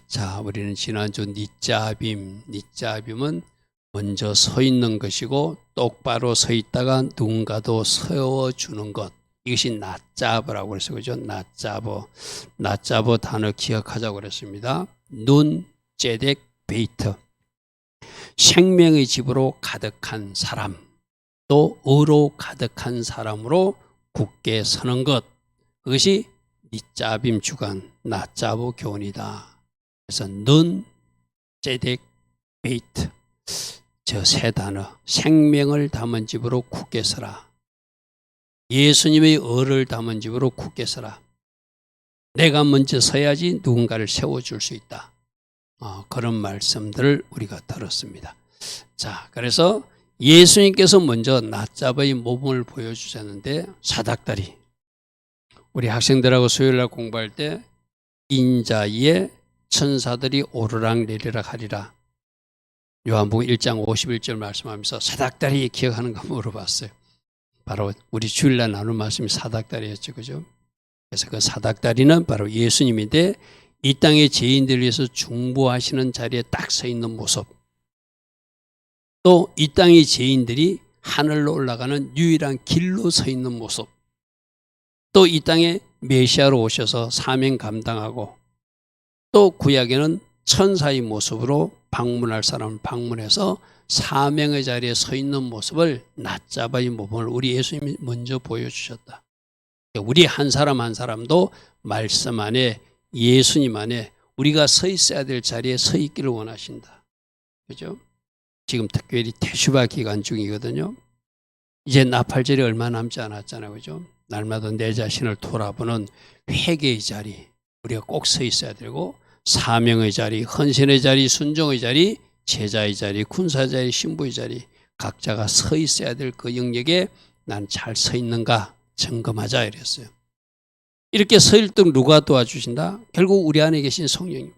자, 우리는 지난주 니짜빔은 먼저 서 있는 것이고 똑바로 서 있다가 누군가도 세워주는 것. 이것이 나짜버라고 그랬어요. 그죠? 나짜버 단어 기억하자고 그랬습니다. 눈, 제덱, 베이트. 생명의 집으로 가득한 사람, 또 의로 가득한 사람으로 굳게 서는 것. 그것이 니짜빔 주간, 나짜보 교훈이다. 그래서 눈, 제덱, 베이트. 저 세 단어, 생명을 담은 집으로 굳게 서라. 예수님의 의를 담은 집으로 굳게 서라. 내가 먼저 서야지 누군가를 세워줄 수 있다. 그런 말씀들을 우리가 들었습니다. 자, 그래서 예수님께서 먼저 나짜보의 모범을 보여주셨는데 사닥다리. 우리 학생들하고 수요일날 공부할 때 인자위에 천사들이 오르락내리락 하리라. 요한복음 1장 51절 말씀하면서 사닥다리 기억하는 거 물어봤어요. 바로 우리 주일날 나눈 말씀이 사닥다리였죠. 그죠? 그래서 그 사닥다리는 바로 예수님인데 이 땅의 죄인들을 위해서 중보하시는 자리에 딱 서 있는 모습. 또 이 땅의 죄인들이 하늘로 올라가는 유일한 길로 서 있는 모습. 또 이 땅에 메시아로 오셔서 사명 감당하고 또 구약에는 천사의 모습으로 방문할 사람을 방문해서 사명의 자리에 서 있는 모습을 나짜바의 모범을 우리 예수님이 먼저 보여주셨다. 우리 한 사람 한 사람도 말씀 안에 예수님 안에 우리가 서 있어야 될 자리에 서 있기를 원하신다. 그죠? 지금 특별히 태슈바 기간 중이거든요. 이제 나팔절이 얼마 남지 않았잖아요. 그죠? 날마다 내 자신을 돌아보는 회개의 자리, 우리가 꼭 서 있어야 되고 사명의 자리, 헌신의 자리, 순종의 자리, 제자의 자리, 군사의 자리, 신부의 자리 각자가 서 있어야 될 그 영역에 난 잘 서 있는가 점검하자 이랬어요. 이렇게 서 있도록 누가 도와주신다? 결국 우리 안에 계신 성령님.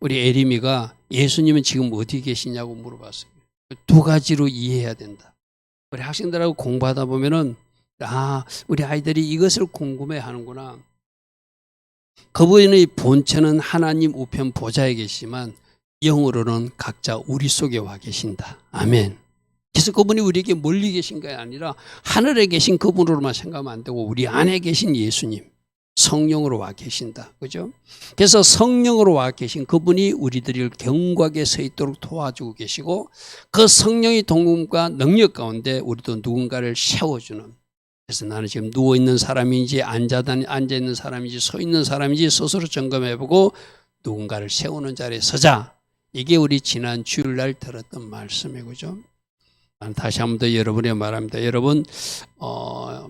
우리 에리미가 예수님은 지금 어디 계시냐고 물어봤어요. 두 가지로 이해해야 된다. 우리 학생들하고 공부하다 보면은 우리 아이들이 이것을 궁금해 하는구나. 그분의 본체는 하나님 우편 보좌에 계시지만 영으로는 각자 우리 속에 와 계신다. 아멘. 그래서 그분이 우리에게 멀리 계신 게 아니라 하늘에 계신 그분으로만 생각하면 안 되고 우리 안에 계신 예수님, 성령으로 와 계신다. 그죠? 그래서 성령으로 와 계신 그분이 우리들을 견고하게 서 있도록 도와주고 계시고 그 성령의 동음과 능력 가운데 우리도 누군가를 세워주는. 그래서 나는 지금 누워있는 사람인지 앉아있는 사람인지 서 있는 사람인지 스스로 점검해보고 누군가를 세우는 자리에 서자. 이게 우리 지난 주일날 들었던 말씀이고 그죠? 다시 한 번 더 여러분에 말합니다. 여러분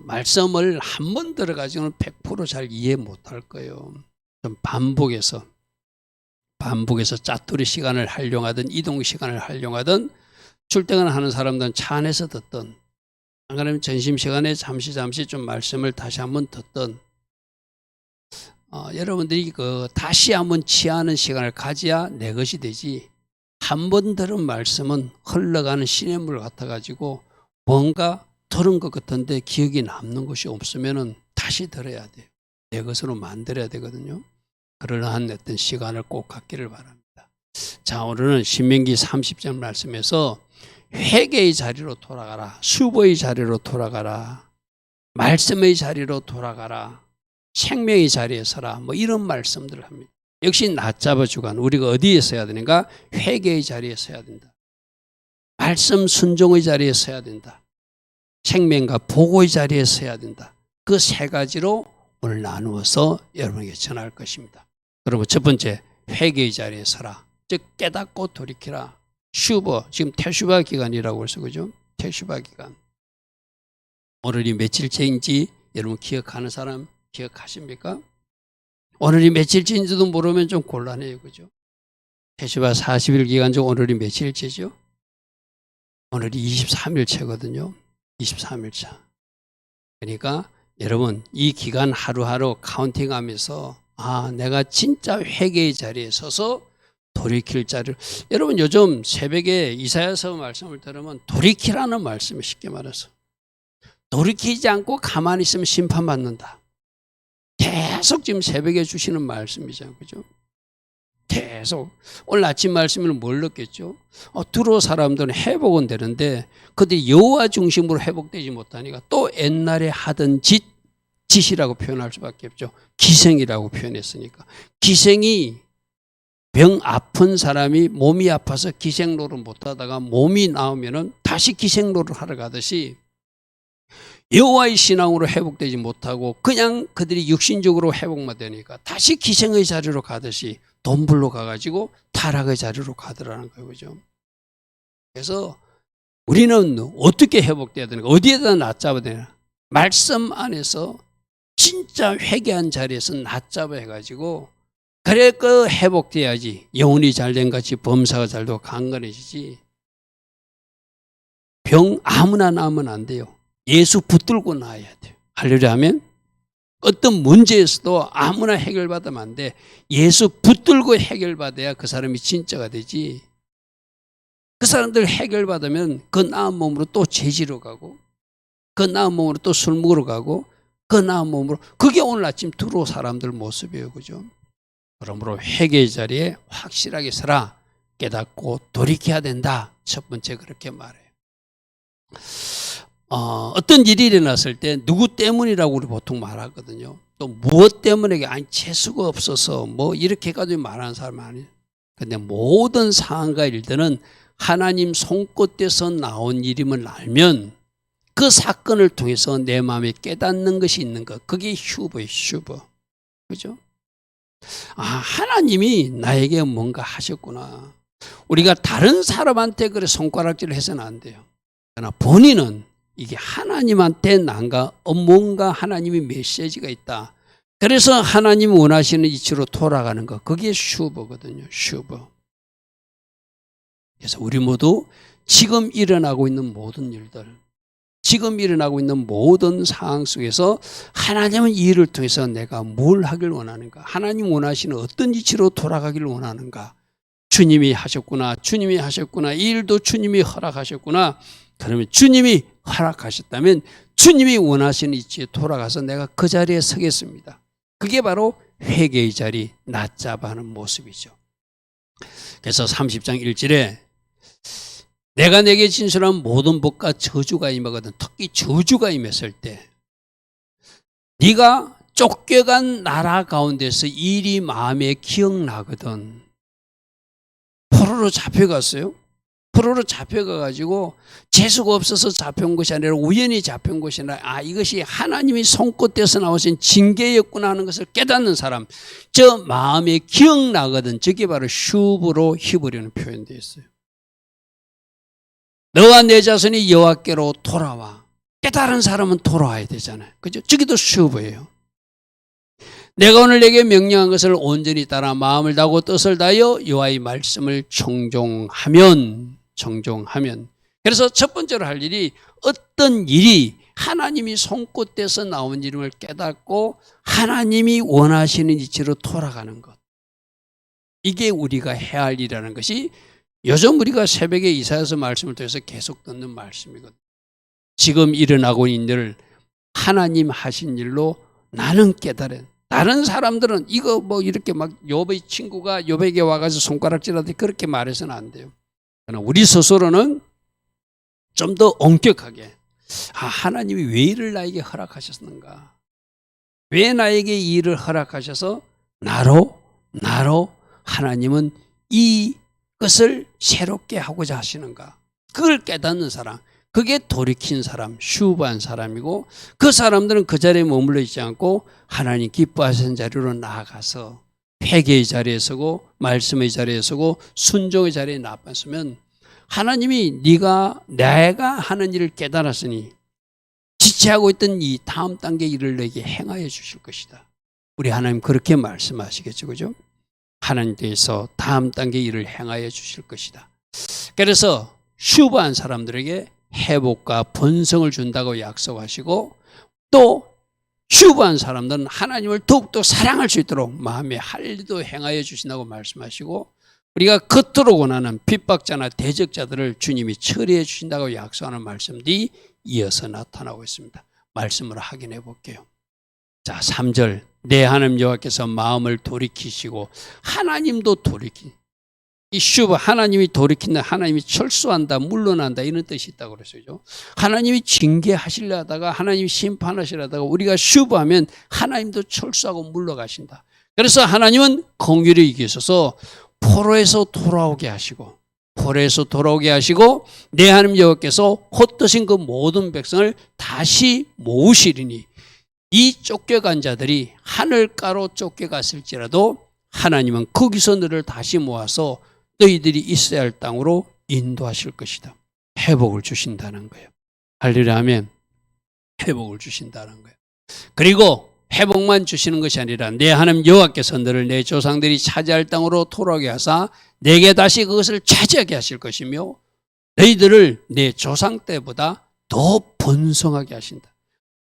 말씀을 한 번 들어가지고는 100% 잘 이해 못할 거예요. 좀 반복해서 짜투리 시간을 활용하든 이동 시간을 활용하든 출퇴근하는 사람들은 차 안에서 듣든 안 그러면 점심시간에 잠시 좀 말씀을 다시 한번 듣든 여러분들이 다시 한번 취하는 시간을 가져야 내 것이 되지 한 번 들은 말씀은 흘러가는 시냇물 같아가지고 뭔가 들은 것 같은데 기억이 남는 것이 없으면 다시 들어야 돼요. 내 것으로 만들어야 되거든요. 그러한 어떤 시간을 꼭 갖기를 바랍니다. 자, 오늘은 신명기 30장 말씀에서 회개의 자리로 돌아가라. 수보의 자리로 돌아가라. 말씀의 자리로 돌아가라. 생명의 자리에 서라. 뭐 이런 말씀들을 합니다. 역시 낮잡아 주간 우리가 어디에 서야 되는가? 회개의 자리에 서야 된다. 말씀 순종의 자리에 서야 된다. 생명과 보고의 자리에 서야 된다. 그 세 가지로 오늘 나누어서 여러분에게 전할 것입니다. 그러면 첫 번째 회개의 자리에 서라. 즉 깨닫고 돌이키라. 슈버, 지금 태슈바 기간이라고 해서 그죠? 태슈바 기간. 오늘이 며칠째인지 여러분 기억하는 사람 기억하십니까? 오늘이 며칠째인지도 모르면 좀 곤란해요. 그죠? 태슈바 40일 기간 중 오늘이 며칠째죠? 오늘이 23일째거든요. 23일차. 그러니까 여러분 이 기간 하루하루 카운팅하면서 내가 진짜 회개의 자리에 서서 돌이킬 자리를 여러분 요즘 새벽에 이사야서 말씀을 들으면 돌이키라는 말씀이 쉽게 말해서 돌이키지 않고 가만히 있으면 심판받는다. 계속 지금 새벽에 주시는 말씀이잖아요. 그죠? 계속 오늘 아침 말씀을 뭘 넣겠죠? 두로 사람들은 회복은 되는데 그들이 여호와 중심으로 회복되지 못하니까 또 옛날에 하던 짓이라고 표현할 수밖에 없죠. 기생이라고 표현했으니까. 기생이 병 아픈 사람이 몸이 아파서 기생로를 못하다가 몸이 나오면은 다시 기생로를 하러 가듯이 여호와의 신앙으로 회복되지 못하고 그냥 그들이 육신적으로 회복만 되니까 다시 기생의 자리로 가듯이 돈불로 가가지고 타락의 자리로 가더라는 거예요. 그죠? 그래서 우리는 어떻게 회복돼야 되는가? 어디에다 낫잡아야 되나? 말씀 안에서 진짜 회개한 자리에서 낫잡아 해가지고 그래 그 회복돼야지 영혼이 잘된 같이 범사가 잘되고 강건해지지. 병 아무나 나으면 안 돼요. 예수 붙들고 나아야 돼요. 할렐루야 하면 어떤 문제에서도 아무나 해결받으면 안 돼. 예수 붙들고 해결받아야 그 사람이 진짜가 되지. 그 사람들 해결받으면 그 나은 몸으로 또 죄지러 가고 그 나은 몸으로 또 술 먹으러 가고 그 나은 몸으로 그게 오늘 아침 두로 사람들 모습이에요. 그죠? 그러므로 회개의 자리에 확실하게 서라. 깨닫고 돌이켜야 된다. 첫 번째 그렇게 말해요. 어떤 일이 일어났을 때 누구 때문이라고 우리 보통 말하거든요. 또 무엇 때문에 아니 재수가 없어서 뭐 이렇게 해가지고 말하는 사람 아니에요. 근데 모든 상황과 일들은 하나님 손끝에서 나온 일임을 알면 그 사건을 통해서 내 마음에 깨닫는 것이 있는 것. 그게 휴버예요. 휴버. 그죠? 하나님이 나에게 뭔가 하셨구나. 우리가 다른 사람한테 그래 손가락질을 해서는 안 돼요. 그러나 본인은 이게 하나님한테 뭔가 하나님의 메시지가 있다. 그래서 하나님이 원하시는 이치로 돌아가는 것. 그게 슈버거든요. 슈버. 그래서 우리 모두 지금 일어나고 있는 모든 일들, 지금 일어나고 있는 모든 상황 속에서 하나님은 이 일을 통해서 내가 뭘 하길 원하는가? 하나님 원하시는 어떤 이치로 돌아가길 원하는가? 주님이 하셨구나. 주님이 하셨구나. 이 일도 주님이 허락하셨구나. 그러면 주님이 허락하셨다면 주님이 원하시는 이치에 돌아가서 내가 그 자리에 서겠습니다. 그게 바로 회개의 자리, 낫잡아 하는 모습이죠. 그래서 30장 1절에 내가 내게 진술한 모든 복과 저주가 임하거든. 특히 저주가 임했을 때 네가 쫓겨간 나라 가운데서 일이 마음에 기억나거든. 포로로 잡혀갔어요. 포로로 잡혀가가지고 재수가 없어서 잡혀온 것이 아니라 우연히 잡혀온 것이 아니라 이것이 하나님이 손끝에서 나오신 징계였구나 하는 것을 깨닫는 사람, 저 마음에 기억나거든. 저게 바로 슈브로 히브리어는 표현되어 있어요. 너와 내 자손이 여호와께로 돌아와. 깨달은 사람은 돌아와야 되잖아요. 그죠? 저기도 슈브예요. 내가 오늘 내게 명령한 것을 온전히 따라 마음을 다하고 뜻을 다하여 여호와의 말씀을 청종하면. 그래서 첫 번째로 할 일이 어떤 일이 하나님이 손끝에서 나온 이름을 깨닫고 하나님이 원하시는 이치로 돌아가는 것. 이게 우리가 해야 할 일이라는 것이 요즘 우리가 새벽에 이사야서 말씀을 통해서 계속 듣는 말씀이거든요. 지금 일어나고 있는 일을 하나님 하신 일로 나는 깨달은. 다른 사람들은 이거 뭐 이렇게 막 욥의 친구가 욥에게 와가지고 손가락질하듯이 그렇게 말해서는 안 돼요. 그러나 우리 스스로는 좀 더 엄격하게 하나님이 왜 이를 나에게 허락하셨는가? 왜 나에게 이 일을 허락하셔서 나로 하나님은 이것을 새롭게 하고자 하시는가? 그걸 깨닫는 사람, 그게 돌이킨 사람, 슈브한 사람이고 그 사람들은 그 자리에 머물러 있지 않고 하나님 기뻐하시는 자리로 나아가서 회개의 자리에 서고 말씀의 자리에 서고 순종의 자리에 나아갔으면 하나님이 내가 하는 일을 깨달았으니 지체하고 있던 이 다음 단계 일을 내게 행하여 주실 것이다. 우리 하나님 그렇게 말씀하시겠죠. 그죠? 하나님께서 다음 단계 일을 행하여 주실 것이다. 그래서 슈브한 사람들에게 회복과 번성을 준다고 약속하시고 또 슈브한 사람들은 하나님을 더욱더 사랑할 수 있도록 마음에 할 일도 행하여 주신다고 말씀하시고 우리가 겉으로 원하는 핍박자나 대적자들을 주님이 처리해 주신다고 약속하는 말씀들이 이어서 나타나고 있습니다. 말씀을 확인해 볼게요. 자, 3절 내 하나님 여호와께서 마음을 돌이키시고 하나님도 이 슈브 하나님이 돌이킨다, 하나님이 철수한다, 물러난다 이런 뜻이 있다고 그랬어요. 하나님이 징계하시려 하다가 하나님이 심판하시려 하다가 우리가 슈브하면 하나님도 철수하고 물러가신다. 그래서 하나님은 긍휼히 여기셔서 포로에서 돌아오게 하시고 내 하나님 여호와께서 헛되신 그 모든 백성을 다시 모으시리니 이 쫓겨간 자들이 하늘가로 쫓겨갔을지라도 하나님은 거기서 너를 다시 모아서 너희들이 있어야 할 땅으로 인도하실 것이다. 회복을 주신다는 거예요. 할렐루야 하면 회복을 주신다는 거예요. 그리고 회복만 주시는 것이 아니라 내 하나님 여호와께서 너를 내 조상들이 차지할 땅으로 돌아오게 하사 내게 다시 그것을 차지하게 하실 것이며 너희들을 내 조상 때보다 더 번성하게 하신다.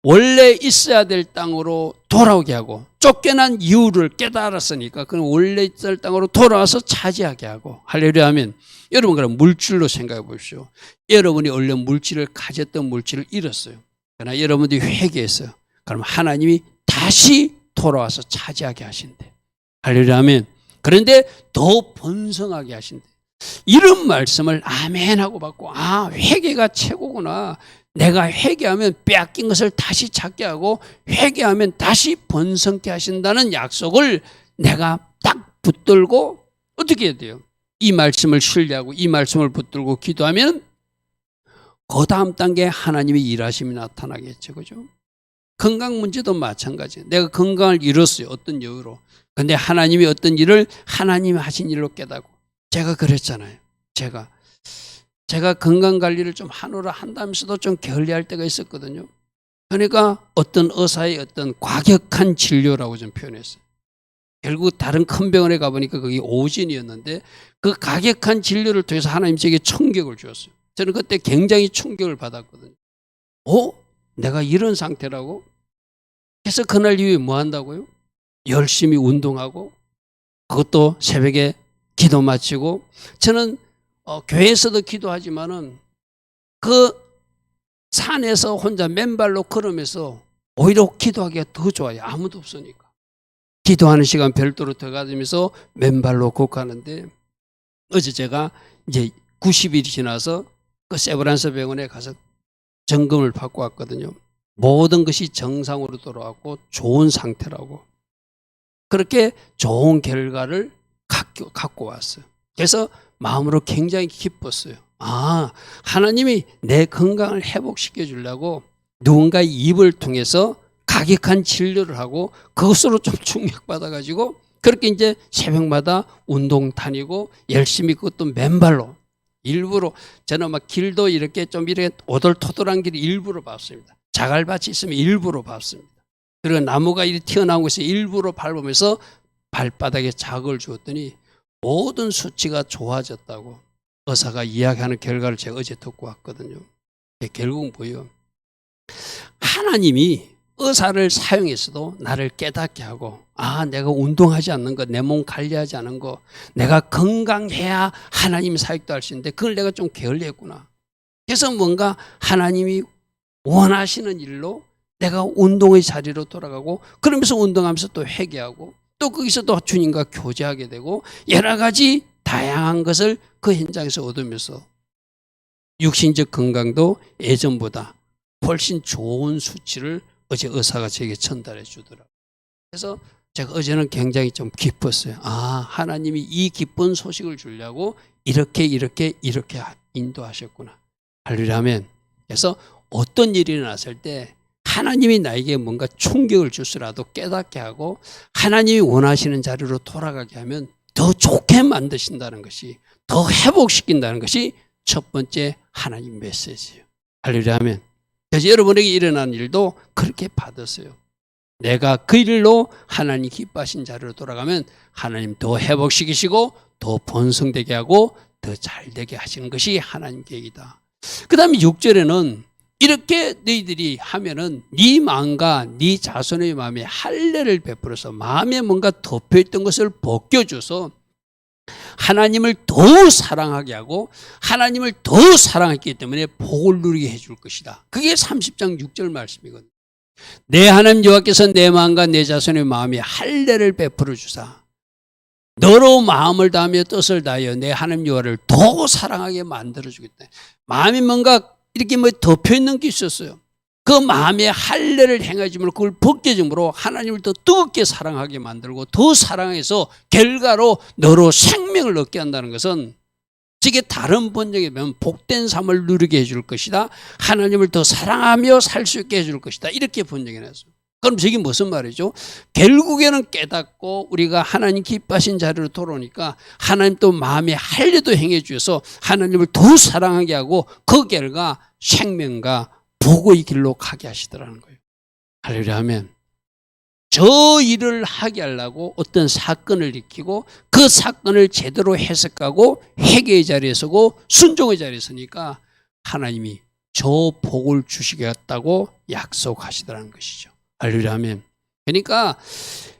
원래 있어야 될 땅으로 돌아오게 하고 쫓겨난 이유를 깨달았으니까 그는 원래 있을 땅으로 돌아와서 차지하게 하고 할렐루야 하면 여러분 그럼 물질로 생각해 보십시오. 여러분이 원래 물질을 가졌던 물질을 잃었어요. 그러나 여러분들이 회개했어요. 그럼 하나님이 다시 돌아와서 차지하게 하신대. 할렐루야 하면 그런데 더 번성하게 하신대. 이런 말씀을 아멘 하고 받고 회개가 최고구나. 내가 회개하면 빼앗긴 것을 다시 찾게 하고 회개하면 다시 번성케 하신다는 약속을 내가 딱 붙들고 어떻게 해야 돼요? 이 말씀을 신뢰하고 이 말씀을 붙들고 기도하면 그 다음 단계에 하나님의 일하심이 나타나겠죠. 그죠? 건강 문제도 마찬가지예요. 내가 건강을 잃었어요. 어떤 이유로. 근데 하나님이 어떤 일을 하나님이 하신 일로 깨닫고 제가 그랬잖아요. 제가 건강관리를 좀 하느라 한다면서도 좀 게을리할 때가 있었거든요. 그러니까 어떤 의사의 어떤 과격한 진료라고 좀 표현했어요. 결국 다른 큰 병원에 가보니까 그게 오진이었는데 그 과격한 진료를 통해서 하나님 제게 충격을 주었어요. 저는 그때 굉장히 충격을 받았거든요. 내가 이런 상태라고? 그래서 그날 이후에 뭐 한다고요? 열심히 운동하고 그것도 새벽에 기도 마치고 저는 교회에서도 기도하지만은 그 산에서 혼자 맨발로 걸으면서 오히려 기도하기가 더 좋아요. 아무도 없으니까. 기도하는 시간 별도로 들어가면서 맨발로 걷고 하는데 어제 제가 이제 90일이 지나서 그 세브란스 병원에 가서 점검을 받고 왔거든요. 모든 것이 정상으로 돌아왔고 좋은 상태라고. 그렇게 좋은 결과를 갖고 왔어요. 그래서 마음으로 굉장히 기뻤어요. 하나님이 내 건강을 회복시켜 주려고 누군가의 입을 통해서 가격한 진료를 하고 그것으로 좀 충격받아가지고 그렇게 이제 새벽마다 운동 다니고 열심히 그것도 맨발로 일부러 저는 막 길도 이렇게 좀 이렇게 오돌토돌한 길을 일부러 밟습니다. 자갈밭이 있으면 일부러 밟습니다. 그리고 나무가 이렇게 튀어나온 것을 일부러 밟으면서 발바닥에 자극을 주었더니 모든 수치가 좋아졌다고 의사가 이야기하는 결과를 제가 어제 듣고 왔거든요. 결국은 뭐예요? 하나님이 의사를 사용해서도 나를 깨닫게 하고 내가 운동하지 않는 거, 내 몸 관리하지 않은 거, 내가 건강해야 하나님 사역도 할 수 있는데 그걸 내가 좀 게을리했구나. 그래서 뭔가 하나님이 원하시는 일로 내가 운동의 자리로 돌아가고 그러면서 운동하면서 또 회개하고 또 거기서 또 주님과 교제하게 되고 여러 가지 다양한 것을 그 현장에서 얻으면서 육신적 건강도 예전보다 훨씬 좋은 수치를 어제 의사가 제게 전달해 주더라고요. 그래서 제가 어제는 굉장히 좀 기뻤어요. 하나님이 이 기쁜 소식을 주려고 이렇게 인도하셨구나. 할렐루야 하면 그래서 어떤 일이 일어났을 때 하나님이 나에게 뭔가 충격을 주스라도 깨닫게 하고 하나님이 원하시는 자리로 돌아가게 하면 더 좋게 만드신다는 것이 더 회복시킨다는 것이 첫 번째 하나님 메시지예요. 할렐루야 하면 그래서 여러분에게 일어난 일도 그렇게 받았어요. 내가 그 일로 하나님 기뻐하신 자리로 돌아가면 하나님 더 회복시키시고 더 번성되게 하고 더 잘되게 하시는 것이 하나님 계획이다. 그 다음에 6절에는 이렇게 너희들이 하면은 네 마음과 네 자손의 마음에 할례를 베풀어서 마음에 뭔가 덮여있던 것을 벗겨줘서 하나님을 더 사랑하게 하고 하나님을 더 사랑했기 때문에 복을 누리게 해줄 것이다. 그게 30장 6절 말씀이거든요. 내 하나님 여호와께서 내 마음과 내 자손의 마음에 할례를 베풀어 주사 너로 마음을 다하며 뜻을 다하여 내 하나님 여호와를 더 사랑하게 만들어 주겠다. 마음이 뭔가 이렇게 뭐 덮여 있는 게 있었어요. 그 마음에 할례를 행하지만 그걸 벗겨줌으로 하나님을 더 뜨겁게 사랑하게 만들고 더 사랑해서 결과로 너로 생명을 얻게 한다는 것은 이게 다른 번역에 보면 복된 삶을 누리게 해줄 것이다. 하나님을 더 사랑하며 살 수 있게 해줄 것이다. 이렇게 번역해 놨어요. 그럼 저게 무슨 말이죠? 결국에는 깨닫고 우리가 하나님 기뻐하신 자리로 돌아오니까 하나님 또 마음에 할례도 행해 주셔서 하나님을 더 사랑하게 하고 그 결과 생명과 복의 길로 가게 하시더라는 거예요. 할렐루야 하면 저 일을 하게 하려고 어떤 사건을 일으키고 그 사건을 제대로 해석하고 회개의 자리에 서고 순종의 자리에 서니까 하나님이 저 복을 주시겠다고 약속하시더라는 것이죠. 할렐루야 하면 그러니까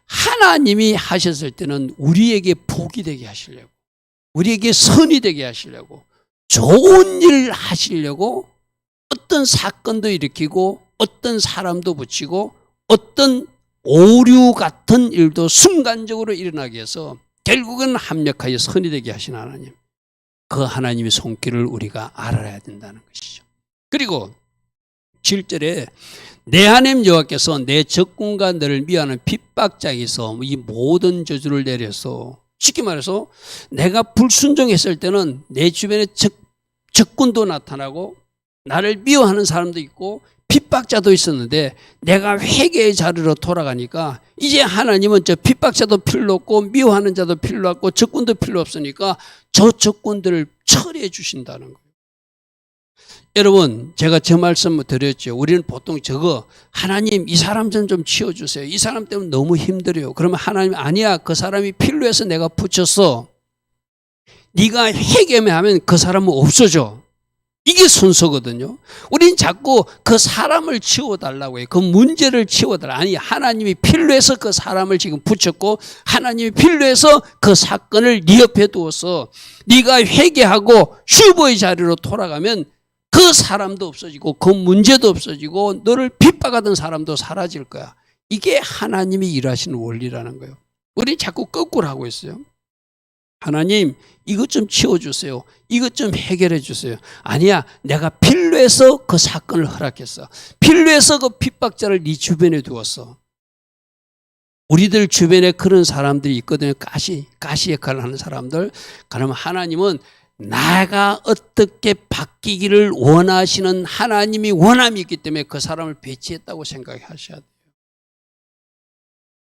하나님이 하셨을 때는 우리에게 복이 되게 하시려고 우리에게 선이 되게 하시려고 좋은 일을 하시려고 어떤 사건도 일으키고 어떤 사람도 붙이고 어떤 오류 같은 일도 순간적으로 일어나게 해서 결국은 합력하여 선이 되게 하신 하나님, 그 하나님의 손길을 우리가 알아야 된다는 것이죠. 그리고 7절에 내 하나님 여호와께서 내 적군과 너를 미워하는 핍박자에서 이 모든 저주를 내려서 쉽게 말해서 내가 불순종했을 때는 내 주변에 적군도 나타나고 나를 미워하는 사람도 있고 핍박자도 있었는데 내가 회개의 자리로 돌아가니까 이제 하나님은 저 핍박자도 필요 없고 미워하는 자도 필요 없고 적군도 필요 없으니까 저 적군들을 처리해 주신다는 거예요. 여러분 제가 저 말씀 드렸죠. 우리는 보통 저거 하나님 이 사람 좀 치워주세요. 이 사람 때문에 너무 힘들어요. 그러면 하나님 아니야 그 사람이 필요해서 내가 붙였어. 네가 회개만 하면 그 사람은 없어져. 이게 순서거든요. 우린 자꾸 그 사람을 치워달라고 해요. 그 문제를 치워달라. 아니 하나님이 필요해서 그 사람을 지금 붙였고 하나님이 필요해서 그 사건을 네 옆에 두어서 네가 회개하고 슈버의 자리로 돌아가면 그 사람도 없어지고 그 문제도 없어지고 너를 핍박하던 사람도 사라질 거야. 이게 하나님이 일하시는 원리라는 거예요. 우리 자꾸 거꾸로 하고 있어요. 하나님 이것 좀 치워주세요. 이것 좀 해결해 주세요. 아니야 내가 필요해서 그 사건을 허락했어. 필요해서 그 핍박자를 네 주변에 두었어. 우리들 주변에 그런 사람들이 있거든요. 가시 역할을 하는 사람들. 그러면 하나님은 나가 어떻게 바뀌기를 원하시는 하나님이 원함이 있기 때문에 그 사람을 배치했다고 생각하셔야 돼요.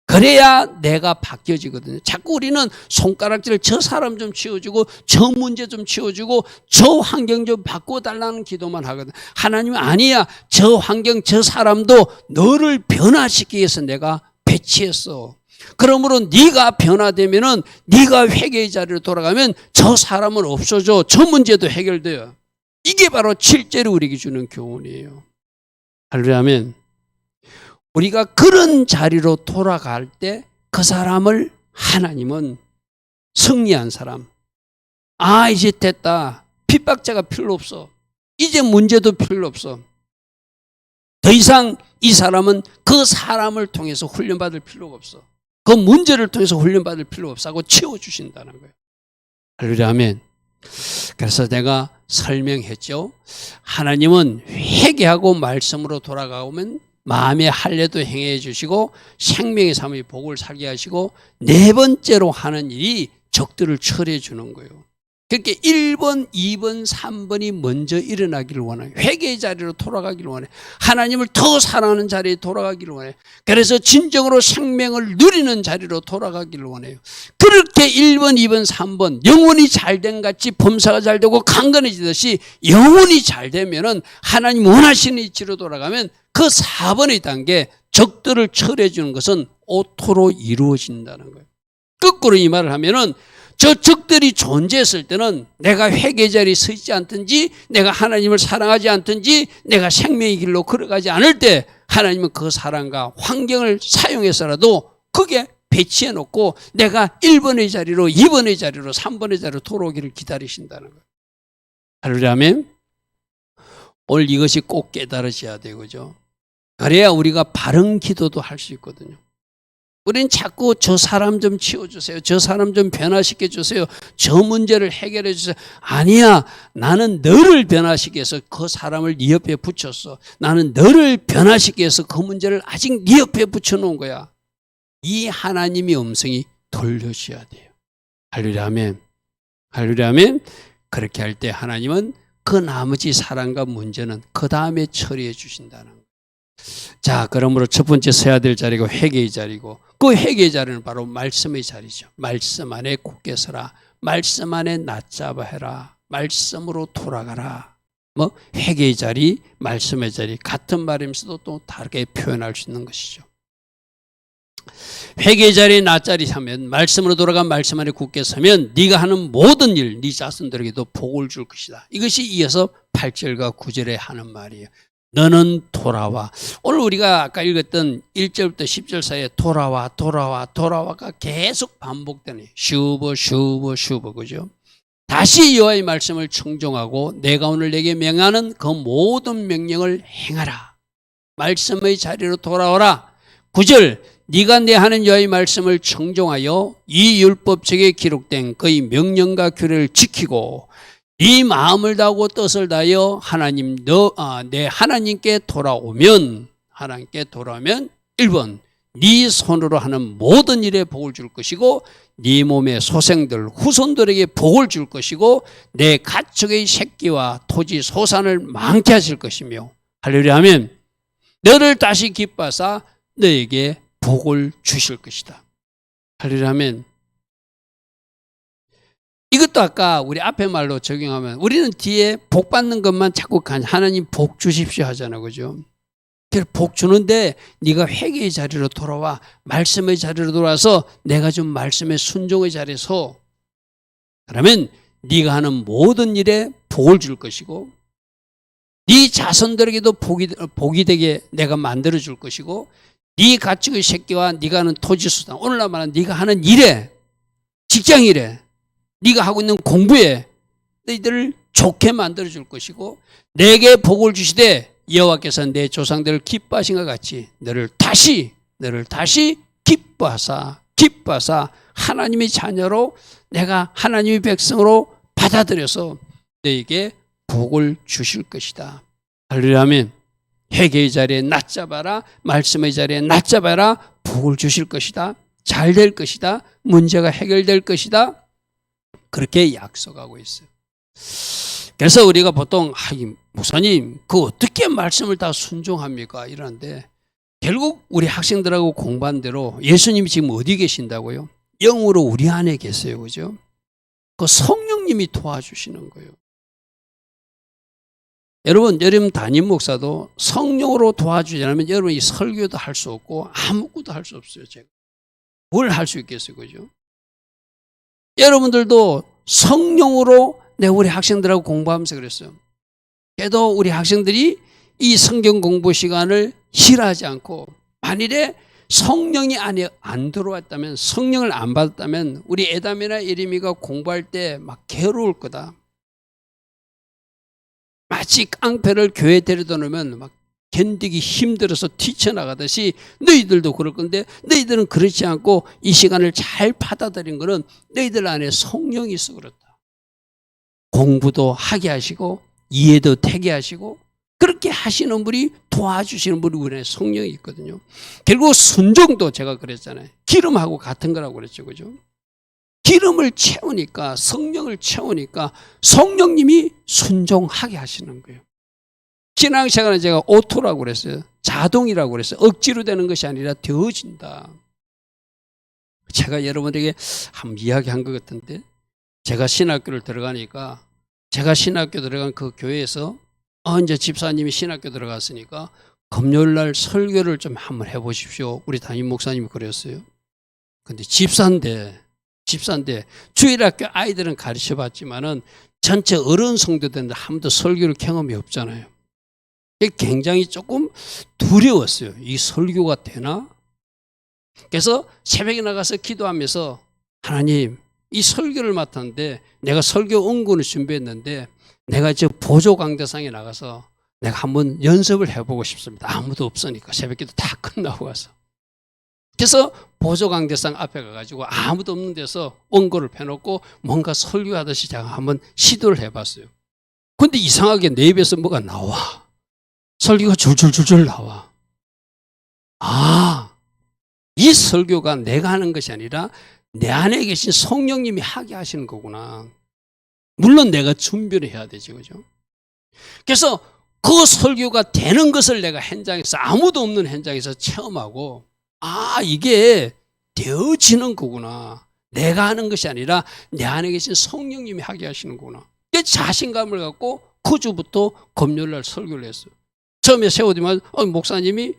그래야 내가 바뀌어지거든요. 자꾸 우리는 손가락질을 저 사람 좀 치워주고 저 문제 좀 치워주고 저 환경 좀 바꿔달라는 기도만 하거든요. 하나님은 아니야. 저 환경 저 사람도 너를 변화시키기 위해서 내가 배치했어. 그러므로 네가 변화되면은 네가 회개의 자리로 돌아가면 저 사람은 없어져. 저 문제도 해결돼요. 이게 바로 실제로 우리에게 주는 교훈이에요. 할렐루야 아멘. 우리가 그런 자리로 돌아갈 때 그 사람을 하나님은 승리한 사람. 아 이제 됐다. 핍박자가 필요 없어. 이제 문제도 필요 없어. 더 이상 이 사람은 그 사람을 통해서 훈련받을 필요가 없어. 그 문제를 통해서 훈련받을 필요가 없어 하고 치워주신다는 거예요. 할렐루야 아멘. 그래서 내가 설명했죠. 하나님은 회개하고 말씀으로 돌아가면 마음의 할례도 행해 주시고 생명의 삶의 복을 살게 하시고 네 번째로 하는 일이 적들을 처리해 주는 거예요. 그렇게 1번, 2번, 3번이 먼저 일어나기를 원해요. 회개의 자리로 돌아가기를 원해요. 하나님을 더 사랑하는 자리에 돌아가기를 원해요. 그래서 진정으로 생명을 누리는 자리로 돌아가기를 원해요. 그렇게 1번, 2번, 3번 영혼이 잘된 같이 범사가 잘 되고 강건해지듯이 영혼이 잘 되면은 하나님 원하시는 위치로 돌아가면 그 4번의 단계 적들을 처리해 주는 것은 오토로 이루어진다는 거예요. 거꾸로 이 말을 하면은 저 적들이 존재했을 때는 내가 회개 자리에 서 있지 않든지 내가 하나님을 사랑하지 않든지 내가 생명의 길로 걸어가지 않을 때 하나님은 그 사랑과 환경을 사용해서라도 그게 배치해 놓고 내가 1번의 자리로 2번의 자리로 3번의 자리로 돌아오기를 기다리신다는 거예요. 할렐루야 아멘. 오늘 이것이 꼭 깨달으셔야 돼요. 그죠? 그래야 우리가 바른 기도도 할 수 있거든요. 우리는 자꾸 저 사람 좀 치워주세요. 저 사람 좀 변화시켜 주세요. 저 문제를 해결해 주세요. 아니야. 나는 너를 변화시키기 위해서 그 사람을 네 옆에 붙였어. 나는 너를 변화시키기 위해서 그 문제를 아직 네 옆에 붙여놓은 거야. 이 하나님의 음성이 들려줘야 돼요. 할렐루야 아멘. 할렐루야 아멘. 그렇게 할 때 하나님은 그 나머지 사랑과 문제는 그 다음에 처리해 주신다는 거예요. 자, 그러므로 첫 번째 서야 될 자리가 회개의 자리고, 그 회개의 자리는 바로 말씀의 자리죠. 말씀 안에 굳게 서라. 말씀 안에 낮잡아 해라. 말씀으로 돌아가라. 뭐 회개의 자리, 말씀의 자리, 같은 말이면서도 또 다르게 표현할 수 있는 것이죠. 회개의 자리에 낮자리 서면, 말씀으로 돌아간 말씀 안에 굳게 서면 네가 하는 모든 일, 네 자손들에게도 복을 줄 것이다. 이것이 이어서 8절과 9절에 하는 말이에요. 너는 돌아와. 오늘 우리가 아까 읽었던 1절부터 10절 사이에 돌아와 돌아와 돌아와가 계속 반복되네. 슈버 그죠? 다시 여호와의 말씀을 청종하고 내가 오늘 내게 명하는 그 모든 명령을 행하라. 말씀의 자리로 돌아오라. 9절 네가 내 하는 여호와의 말씀을 청종하여 이 율법책에 기록된 그의 명령과 규례를 지키고 네 마음을 다하고 뜻을 다하여 내 하나님께 돌아오면 1번 네 손으로 하는 모든 일에 복을 줄 것이고 네 몸의 소생들 후손들에게 복을 줄 것이고 내 가축의 새끼와 토지 소산을 많게 하실 것이며 할렐루야 아멘. 너를 다시 기뻐하사 너에게 복을 주실 것이다. 할렐루야 아멘. 이것도 아까 우리 앞에 말로 적용하면 우리는 뒤에 복 받는 것만 자꾸 하나님 복 주십시오 하잖아요. 그죠? 복 주는데 네가 회개의 자리로 돌아와 말씀의 자리로 돌아와서 내가 좀 말씀의 순종의 자리에서 그러면 네가 하는 모든 일에 복을 줄 것이고 네 자손들에게도 복이 되게 내가 만들어 줄 것이고 네 가축의 새끼와 네가 하는 토지 수단 오늘날 말하는 네가 하는 일에 직장 일에 네가 하고 있는 공부에 너희들을 좋게 만들어 줄 것이고 내게 복을 주시되 여호와께서 내 조상들을 기뻐하신 것 같이 너를 다시 기뻐하사 하나님의 자녀로 내가 하나님의 백성으로 받아들여서 너에게 복을 주실 것이다. 할렐루야 아멘. 회개의 자리에 낮잡아라. 말씀의 자리에 낮잡아라. 복을 주실 것이다. 잘 될 것이다. 문제가 해결될 것이다. 그렇게 약속하고 있어요. 그래서 우리가 보통 목사님 그 어떻게 말씀을 다 순종합니까? 이러는데 결국 우리 학생들하고 공부한 대로 예수님이 지금 어디 계신다고요? 영으로 우리 안에 계세요. 그죠? 그 성령님이 도와주시는 거예요. 여러분 담임 목사도 성령으로 도와주지 않으면 여러분이 설교도 할 수 없고 아무것도 할 수 없어요. 제가 뭘 할 수 있겠어요. 그죠? 여러분들도 성령으로 내가 우리 학생들하고 공부하면서 그랬어요. 그래도 우리 학생들이 이 성경 공부 시간을 싫어하지 않고 만일에 성령이 안에 안 들어왔다면 성령을 안 받았다면 우리 에담이나 예림이가 공부할 때 막 괴로울 거다. 마치 깡패를 교회에 데려다 놓으면 막 견디기 힘들어서 뛰쳐나가듯이 너희들도 그럴 건데 너희들은 그렇지 않고 이 시간을 잘 받아들인 거는 너희들 안에 성령이 있어 그렇다. 공부도 하게 하시고 이해도 되게 하시고 그렇게 하시는 분이 도와주시는 분이 우리 안에 성령이 있거든요. 결국 순종도 제가 그랬잖아요. 기름하고 같은 거라고 그랬죠. 그죠? 기름을 채우니까 성령을 채우니까 성령님이 순종하게 하시는 거예요. 신앙생활은 제가 오토라고 그랬어요. 자동이라고 그랬어요. 억지로 되는 것이 아니라 되어진다. 제가 여러분에게 한번 이야기한 것 같은데 제가 신학교를 들어가니까 제가 신학교 들어간 그 교회에서 이제 집사님이 신학교 들어갔으니까 금요일날 설교를 좀 한번 해보십시오. 우리 담임 목사님이 그랬어요. 근데 집사인데 주일학교 아이들은 가르쳐봤지만은 전체 어른 성도들은 한 번도 설교를 경험이 없잖아요. 굉장히 조금 두려웠어요. 이 설교가 되나? 그래서 새벽에 나가서 기도하면서 하나님 이 설교를 맡았는데 내가 설교 은근을 준비했는데 내가 이제 보조 강대상에 나가서 내가 한번 연습을 해보고 싶습니다. 아무도 없으니까 새벽기도 다 끝나고 와서. 그래서 보조강대상 앞에 가가지고 아무도 없는 데서 원고를 펴놓고 뭔가 설교하듯이 제가 한번 시도를 해봤어요. 근데 이상하게 내 입에서 뭐가 나와. 설교가 줄줄줄줄 나와. 아, 이 설교가 내가 하는 것이 아니라 내 안에 계신 성령님이 하게 하시는 거구나. 물론 내가 준비를 해야 되죠, 그죠? 그래서 그 설교가 되는 것을 내가 현장에서, 아무도 없는 현장에서 체험하고, 아, 이게 되어지는 거구나. 내가 하는 것이 아니라 내 안에 계신 성령님이 하게 하시는 거구나. 그 자신감을 갖고 그 주부터 금요일날 설교를 했어요. 처음에 세워두면 목사님이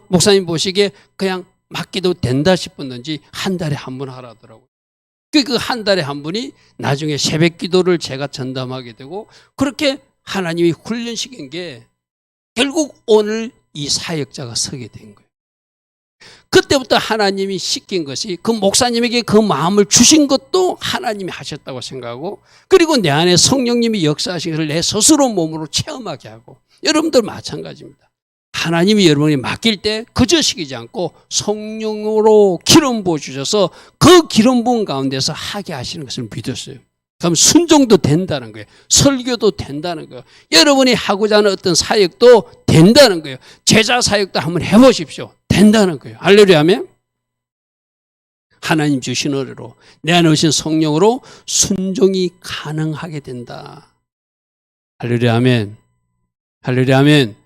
목사님 보시기에 그냥 맡기도 된다 싶었는지 한 달에 한 번 하라더라고요. 그 한 달에 한 분이 나중에 새벽 기도를 제가 전담하게 되고, 그렇게 하나님이 훈련시킨 게 결국 오늘 이 사역자가 서게 된 거예요. 그때부터 하나님이 시킨 것이, 그 목사님에게 그 마음을 주신 것도 하나님이 하셨다고 생각하고, 그리고 내 안에 성령님이 역사하신 것을 내 스스로 몸으로 체험하게 하고, 여러분들 마찬가지입니다. 하나님이 여러분이 맡길 때 그저 시키지 않고 성령으로 기름 부어주셔서 그 기름 부은 가운데서 하게 하시는 것을 믿었어요. 그럼 순종도 된다는 거예요. 설교도 된다는 거예요. 여러분이 하고자 하는 어떤 사역도 된다는 거예요. 제자 사역도 한번 해보십시오. 된다는 거예요. 할렐루야 하면 하나님 주신 은혜로 내 안에 오신 성령으로 순종이 가능하게 된다. 할렐루야 아멘. 할렐루야 아멘.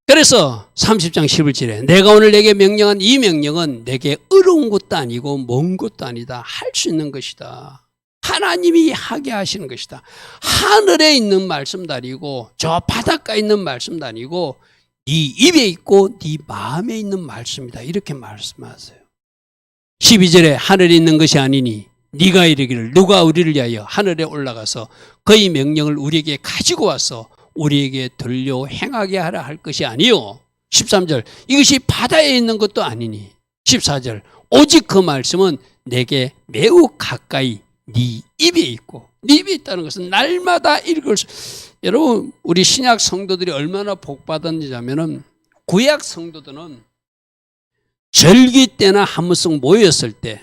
그래서 30장 11절에 내가 오늘 내게 명령한 이 명령은 내게 어려운 것도 아니고 먼 것도 아니다. 할 수 있는 것이다. 하나님이 하게 하시는 것이다. 하늘에 있는 말씀도 아니고 저 바닷가에 있는 말씀도 아니고 네 입에 있고 네 마음에 있는 말씀이다. 이렇게 말씀하세요. 12절에 하늘에 있는 것이 아니니 네가 이르기를 누가 우리를 위하여 하늘에 올라가서 그의 명령을 우리에게 가지고 와서 우리에게 들려 행하게 하라 할 것이 아니요. 13절 이것이 바다에 있는 것도 아니니. 14절 오직 그 말씀은 내게 매우 가까이 네 입에 있고, 네 입에 있다는 것은 날마다 읽을 수. 여러분 우리 신약 성도들이 얼마나 복받았냐면은 구약 성도들은 절기 때나 한 번씩 모였을 때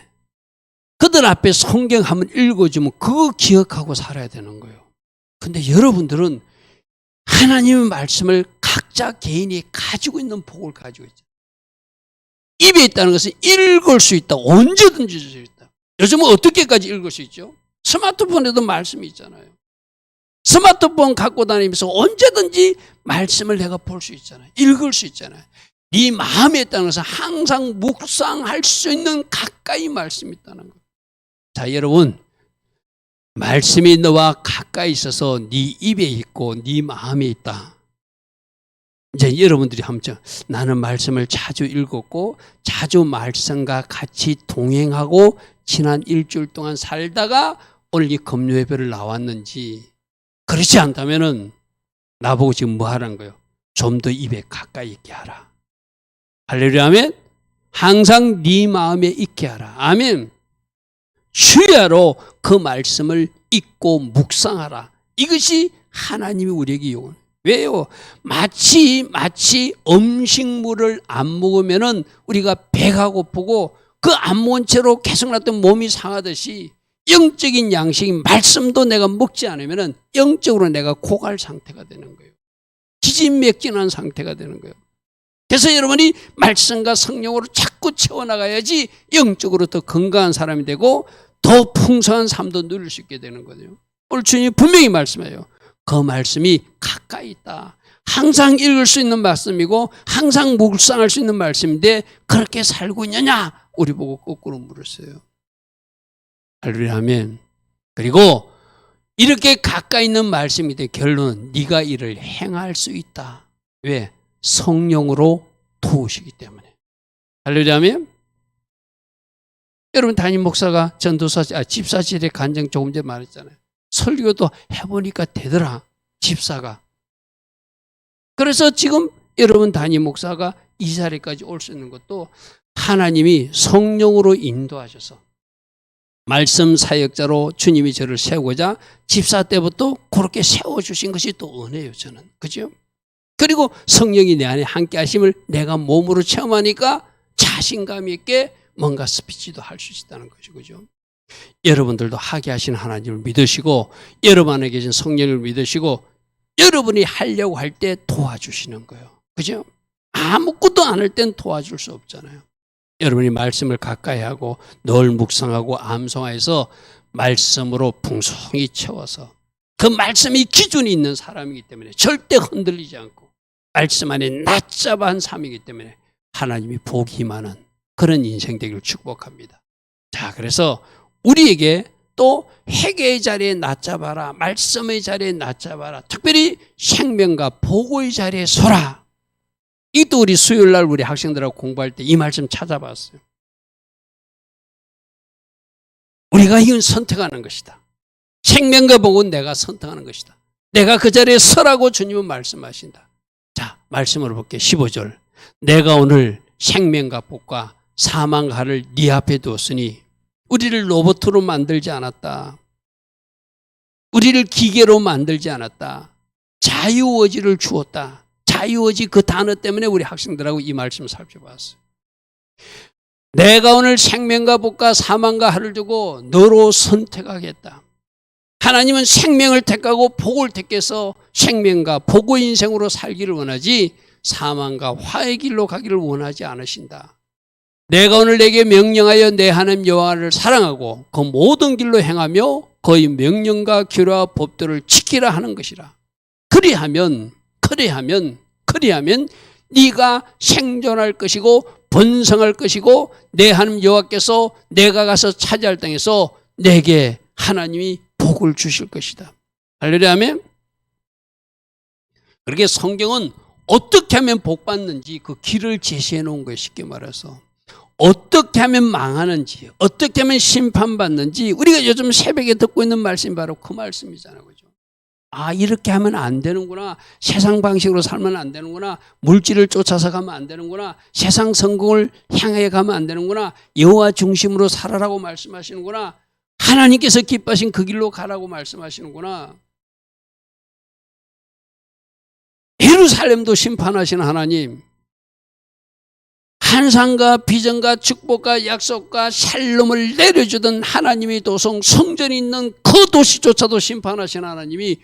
그들 앞에 성경 한번 읽어주면 그거 기억하고 살아야 되는 거예요. 근데 여러분들은 하나님의 말씀을 각자 개인이 가지고 있는 복을 가지고 있죠. 입에 있다는 것은 읽을 수 있다. 언제든지 줄 수 있다. 요즘은 어떻게까지 읽을 수 있죠? 스마트폰에도 말씀이 있잖아요. 스마트폰 갖고 다니면서 언제든지 말씀을 내가 볼 수 있잖아요. 읽을 수 있잖아요. 네 마음에 있다는 것은 항상 묵상할 수 있는 가까이 말씀이 있다는 거예요. 자, 여러분 말씀이 너와 가까이 있어서 네 입에 있고 네 마음에 있다. 이제 여러분들이 한번 나는 말씀을 자주 읽었고 자주 말씀과 같이 동행하고 지난 일주일 동안 살다가 오늘 이 금요 예배를 나왔는지, 그렇지 않다면은 나보고 지금 뭐 하라는 거예요? 좀 더 입에 가까이 있게 하라. 할렐루야 아멘. 항상 네 마음에 있게 하라. 아멘. 주야로 그 말씀을 읽고 묵상하라. 이것이 하나님이 우리에게 요구해요. 왜요? 마치 음식물을 안 먹으면은 우리가 배가 고프고 그 안 먹은 채로 계속 놨던 몸이 상하듯이 영적인 양식이 말씀도 내가 먹지 않으면은 영적으로 내가 고갈 상태가 되는 거예요. 기진맥진한 상태가 되는 거예요. 그래서 여러분이 말씀과 성령으로 자꾸 채워나가야지 영적으로 더 건강한 사람이 되고 더 풍성한 삶도 누릴 수 있게 되는 거예요. 오늘 주님이 분명히 말씀해요. 그 말씀이 가까이 있다. 항상 읽을 수 있는 말씀이고 항상 묵상할 수 있는 말씀인데 그렇게 살고 있느냐? 우리 보고 거꾸로 물었어요. 할렐루야 아멘. 그리고 이렇게 가까이 있는 말씀인데 결론은 네가 이를 행할 수 있다. 왜? 성령으로 도우시기 때문에. 할렐루야 아멘. 여러분 담임 목사가 집사실에 간증 조금 전에 말했잖아요. 설교도 해보니까 되더라. 집사가. 그래서 지금 여러분 담임 목사가 이 자리까지 올 수 있는 것도 하나님이 성령으로 인도하셔서 말씀 사역자로 주님이 저를 세우고자 집사 때부터 그렇게 세워주신 것이 또 은혜예요. 저는. 그죠? 그리고 성령이 내 안에 함께 하심을 내가 몸으로 체험하니까 자신감 있게 뭔가 스피치도 할 수 있다는 것이죠. 그죠? 여러분들도 하게 하신 하나님을 믿으시고 여러분 안에 계신 성령을 믿으시고 여러분이 하려고 할 때 도와주시는 거예요. 그죠? 아무것도 안 할 땐 도와줄 수 없잖아요. 여러분이 말씀을 가까이 하고 늘 묵상하고 암송해서 말씀으로 풍성히 채워서 그 말씀이 기준이 있는 사람이기 때문에 절대 흔들리지 않고 말씀 안에 낮잡아한 삶이기 때문에 하나님이 복이 임하는 그런 인생 되기를 축복합니다. 자, 그래서 우리에게 또 회개의 자리에 낮잡아라, 말씀의 자리에 낮잡아라, 특별히 생명과 보고의 자리에 서라. 이것도 우리 수요일 날 우리 학생들하고 공부할 때 이 말씀 찾아봤어요. 우리가 이건 선택하는 것이다. 생명과 복은 내가 선택하는 것이다. 내가 그 자리에 서라고 주님은 말씀하신다. 자, 말씀으로 볼게요. 15절. 내가 오늘 생명과 복과 사망과 하를 네 앞에 두었으니 우리를 로봇으로 만들지 않았다. 우리를 기계로 만들지 않았다. 자유의지를 주었다. 자유의지 그 단어 때문에 우리 학생들하고 이 말씀 살펴봤어요. 내가 오늘 생명과 복과 사망과 하를 두고 너로 선택하겠다. 하나님은 생명을 택하고 복을 택해서 생명과 복의 인생으로 살기를 원하지 사망과 화의 길로 가기를 원하지 않으신다. 내가 오늘 내게 명령하여 내 하나님 여호와를 사랑하고 그 모든 길로 행하며 그의 명령과 규례와 법도를 지키라 하는 것이라. 그리하면 네가 생존할 것이고 번성할 것이고 내 하나님 여호와께서 내가 가서 차지할 땅에서 내게 하나님이 복을 주실 것이다. 할렐루야 아멘. 그렇게 성경은 어떻게 하면 복 받는지 그 길을 제시해 놓은 거예요. 쉽게 말해서 어떻게 하면 망하는지, 어떻게 하면 심판받는지 우리가 요즘 새벽에 듣고 있는 말씀이 바로 그 말씀이잖아요. 그죠? 아, 이렇게 하면 안 되는구나. 세상 방식으로 살면 안 되는구나. 물질을 쫓아서 가면 안 되는구나. 세상 성공을 향해 가면 안 되는구나. 여호와 중심으로 살아라고 말씀하시는구나. 하나님께서 기뻐하신 그 길로 가라고 말씀하시는구나. 예루살렘도 심판하시는 하나님, 환상과 비전과 축복과 약속과 샬롬을 내려주던 하나님의 도성 성전이 있는 그 도시조차도 심판하시는 하나님이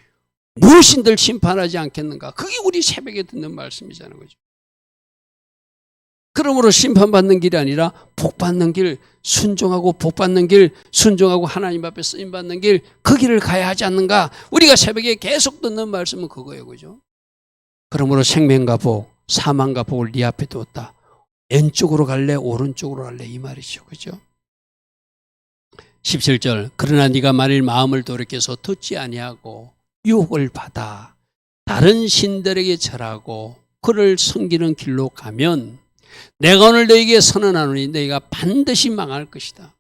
무엇인들 심판하지 않겠는가? 그게 우리 새벽에 듣는 말씀이잖아요. 그죠? 그러므로 심판받는 길이 아니라 복받는 길, 순종하고 복받는 길, 순종하고 하나님 앞에 쓰임받는 길, 그 길을 가야 하지 않는가? 우리가 새벽에 계속 듣는 말씀은 그거예요. 그죠? 그러므로 생명과 복, 사망과 복을 네 앞에 두었다. 왼쪽으로 갈래 오른쪽으로 갈래 이 말이죠. 그죠? 17절. 그러나 네가 만일 마음을 돌이켜서 듣지 아니하고 유혹을 받아 다른 신들에게 절하고 그를 섬기는 길로 가면 내가 오늘 너에게 선언하노니 너희가 반드시 망할 것이다.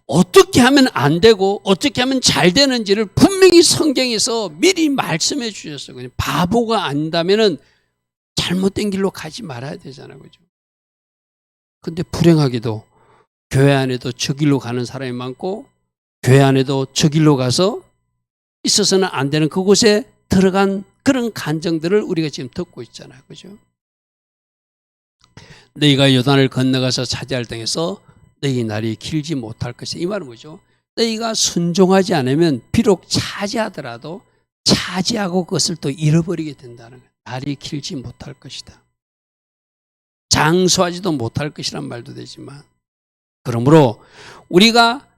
어떻게 하면 안 되고 어떻게 하면 잘 되는지를 분명히 성경에서 미리 말씀해 주셨어요. 그냥 바보가 안다면은 잘못된 길로 가지 말아야 되잖아요. 그죠? 근데 불행하게도 교회 안에도 저 길로 가는 사람이 많고 교회 안에도 저 길로 가서 있어서는 안 되는 그곳에 들어간 그런 간정들을 우리가 지금 듣고 있잖아요. 그죠? 너희가 요단을 건너가서 차지할 땅에서 너희 날이 길지 못할 것이다. 이 말은 뭐죠? 너희가 순종하지 않으면 비록 차지하더라도 차지하고 그것을 또 잃어버리게 된다는 거예요. 날이 길지 못할 것이다. 장수하지도 못할 것이란 말도 되지만 그러므로 우리가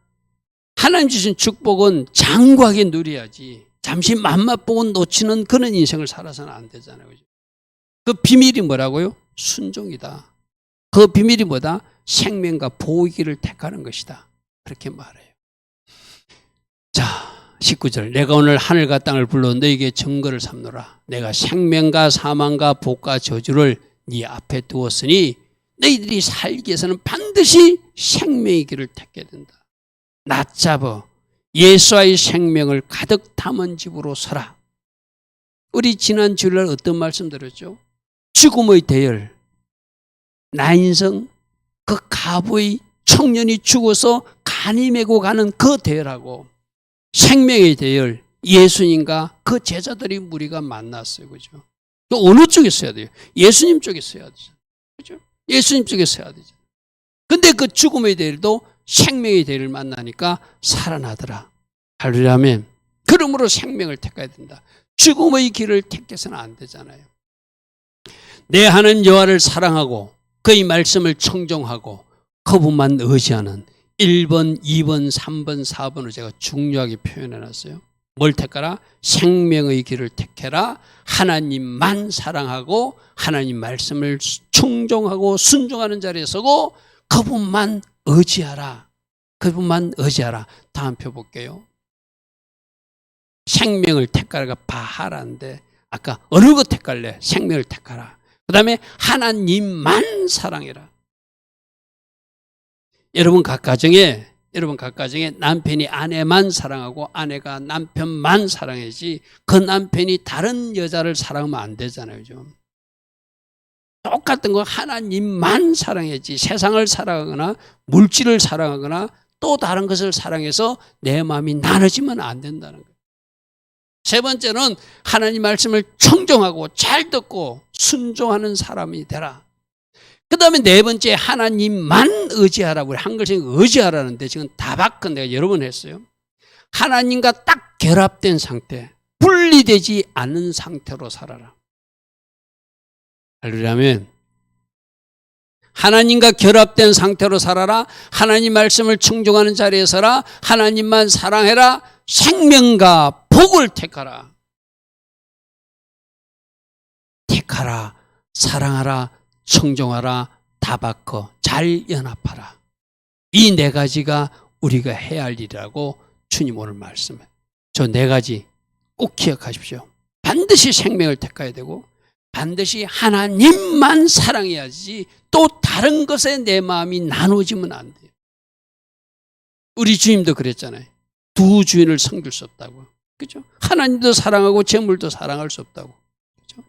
하나님 주신 축복은 장구하게 누려야지 잠시 맘맛보고 놓치는 그런 인생을 살아서는 안 되잖아요. 그 비밀이 뭐라고요? 순종이다. 그 비밀이 뭐다? 생명과 보이기를 택하는 것이다. 그렇게 말해요. 자, 19절. 내가 오늘 하늘과 땅을 불러 너에게 증거를 삼노라. 내가 생명과 사망과 복과 저주를 네 앞에 두었으니 너희들이 살기 위해서는 반드시 생명의 길을 택해야 된다. 낮잡어 예수와의 생명을 가득 담은 집으로 서라. 우리 지난 주일날 어떤 말씀 들었죠? 죽음의 대열, 나인성, 그 가부의 청년이 죽어서 간이 메고 가는 그 대열하고 생명의 대열, 예수님과 그 제자들이 무리가 만났어요. 그죠? 또 어느 쪽에 서야 돼요? 예수님 쪽에 서야 되죠. 그죠? 예수님 쪽에 서야 되죠. 근데 그 죽음의 대리도 생명의 대리를 만나니까 살아나더라. 할렐루야 아멘. 그러므로 생명을 택해야 된다. 죽음의 길을 택해서는 안 되잖아요. 내 하나님 여호와를 사랑하고 그의 말씀을 청종하고 그분만 의지하는 1번, 2번, 3번, 4번을 제가 중요하게 표현해 놨어요. 뭘 택하라? 생명의 길을 택해라. 하나님만 사랑하고 하나님 말씀을 청종하고 순종하는 자리에 서고 그분만 의지하라. 그분만 의지하라. 다음 표 볼게요. 생명을 택하라가 바하라인데 아까 어느 것 택할래? 생명을 택하라. 그 다음에 하나님만 사랑해라. 여러분 각 가정에 남편이 아내만 사랑하고 아내가 남편만 사랑해야지 그 남편이 다른 여자를 사랑하면 안 되잖아요. 좀. 똑같은 거 하나님만 사랑해야지 세상을 사랑하거나 물질을 사랑하거나 또 다른 것을 사랑해서 내 마음이 나눠지면 안 된다는 거예요. 세 번째는 하나님 말씀을 청종하고 잘 듣고 순종하는 사람이 되라. 그 다음에 네 번째 하나님만 의지하라고 우리 한글식 의지하라는데 지금 다박은 내가 여러 번 했어요. 하나님과 딱 결합된 상태, 분리되지 않는 상태로 살아라. 할렐루야면 하나님과 결합된 상태로 살아라. 하나님 말씀을 청종하는 자리에 서라. 하나님만 사랑해라. 생명과 복을 택하라. 택하라. 사랑하라. 청종하라. 다바커. 잘 연합하라. 이 네 가지가 우리가 해야 할 일이라고 주님 오늘 말씀해. 저 네 가지 꼭 기억하십시오. 반드시 생명을 택해야 되고 반드시 하나님만 사랑해야지 또 다른 것에 내 마음이 나눠지면 안 돼요. 우리 주님도 그랬잖아요. 두 주인을 섬길 수 없다고. 그죠? 하나님도 사랑하고 재물도 사랑할 수 없다고. 그죠?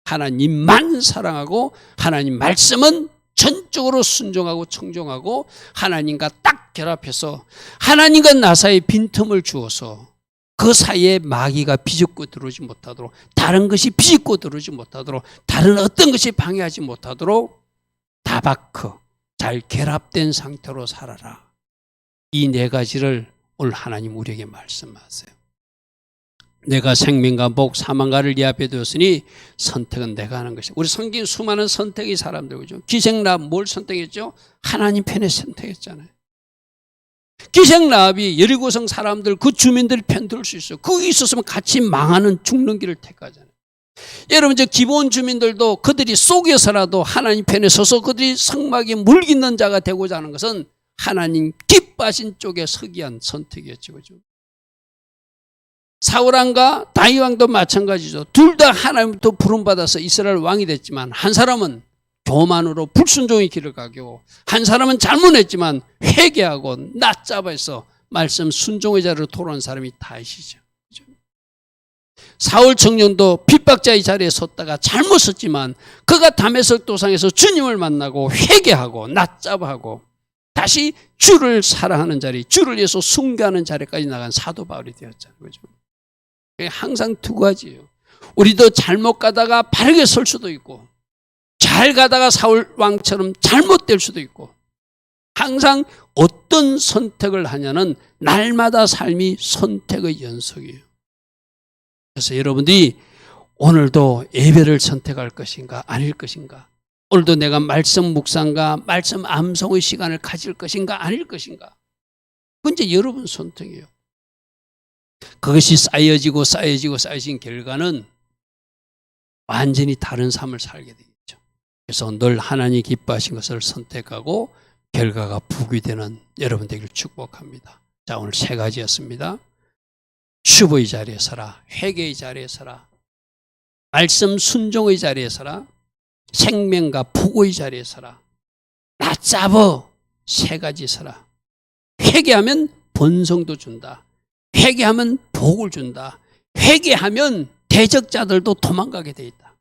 하나님만 사랑하고 하나님 말씀은 전적으로 순종하고 청종하고 하나님과 딱 결합해서 하나님과 나 사이에 빈틈을 주어서 그 사이에 마귀가 비집고 들어오지 못하도록 다른 것이 비집고 들어오지 못하도록 다른 어떤 것이 방해하지 못하도록 다바크 잘 결합된 상태로 살아라. 이 네 가지를 오늘 하나님 우리에게 말씀하세요. 내가 생명과 복, 사망과를 네 앞에 두었으니 선택은 내가 하는 것이다. 우리 성경 수많은 선택의 사람들 그죠? 기생라합 뭘 선택했죠? 하나님 편에 선택했잖아요. 기생라합이 여리고성 사람들 그 주민들 편 들 수 있어요. 거기 있었으면 같이 망하는 죽는 길을 택하잖아요. 여러분 저 기본 주민들도 그들이 속여서라도 하나님 편에 서서 그들이 성막에 물깃는 자가 되고자 하는 것은 하나님 기뻐하신 쪽에 서기 위한 선택이었죠. 그죠? 사울왕과 다윗왕도 마찬가지죠. 둘 다 하나님부터 부름받아서 이스라엘 왕이 됐지만 한 사람은 교만으로 불순종의 길을 가고 한 사람은 잘못했지만 회개하고 낮잡아서 말씀 순종의 자리로 돌아온 사람이 다윗이죠. 사울 청년도 핍박자의 자리에 섰다가 잘못 섰지만 그가 다메섹 도상에서 주님을 만나고 회개하고 낮잡아하고 다시 주를 사랑하는 자리, 주를 위해서 숭배하는 자리까지 나간 사도 바울이 되었잖아요. 그죠? 항상 두 가지예요. 우리도 잘못 가다가 바르게 설 수도 있고 잘 가다가 사울 왕처럼 잘못될 수도 있고 항상 어떤 선택을 하냐는 날마다 삶이 선택의 연속이에요. 그래서 여러분들이 오늘도 예배를 선택할 것인가 아닐 것인가, 오늘도 내가 말씀 묵상과 말씀 암송의 시간을 가질 것인가 아닐 것인가, 그건 이제 여러분 선택이에요. 그것이 쌓여진 결과는 완전히 다른 삶을 살게 되겠죠. 그래서 늘 하나님이 기뻐하신 것을 선택하고 결과가 복이 되는 여러분 되기를 축복합니다. 자, 오늘 세 가지였습니다. 슈브의 자리에 서라, 회개의 자리에 서라, 말씀 순종의 자리에 서라, 생명과 복의 자리에 서라, 낮잡어 세 가지 서라. 회개하면 번성도 준다. 회개하면 복을 준다. 회개하면 대적자들도 도망가게 돼 있다.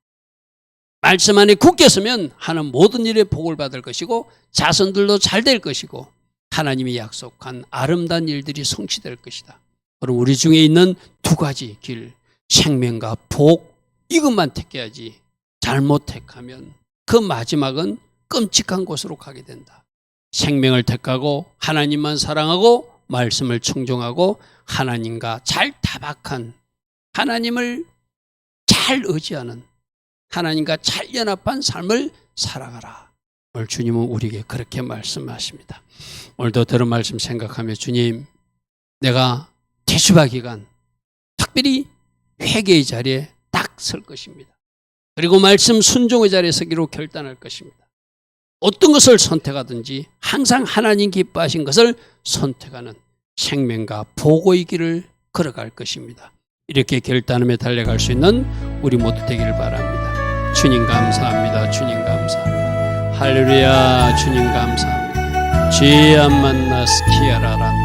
말씀 안에 굳게 서면 하는 모든 일에 복을 받을 것이고 자손들도 잘 될 것이고 하나님이 약속한 아름다운 일들이 성취될 것이다. 그럼 우리 중에 있는 두 가지 길, 생명과 복, 이것만 택해야지. 잘못 택하면 그 마지막은 끔찍한 곳으로 가게 된다. 생명을 택하고 하나님만 사랑하고 말씀을 청종하고 하나님과 잘 타박한, 하나님을 잘 의지하는, 하나님과 잘 연합한 삶을 살아가라. 오늘 주님은 우리에게 그렇게 말씀하십니다. 오늘도 들은 말씀 생각하며 주님, 내가 대수바 기간 특별히 회개의 자리에 딱 설 것입니다. 그리고 말씀 순종의 자리에 서기로 결단할 것입니다. 어떤 것을 선택하든지 항상 하나님 기뻐하신 것을 선택하는 생명과 복의 길을 걸어갈 것입니다. 이렇게 결단하며 달려갈 수 있는 우리 모두 되기를 바랍니다. 주님 감사합니다. 주님 감사합니다. 할렐루야. 주님 감사합니다. 죄 안 만나 스키야라라.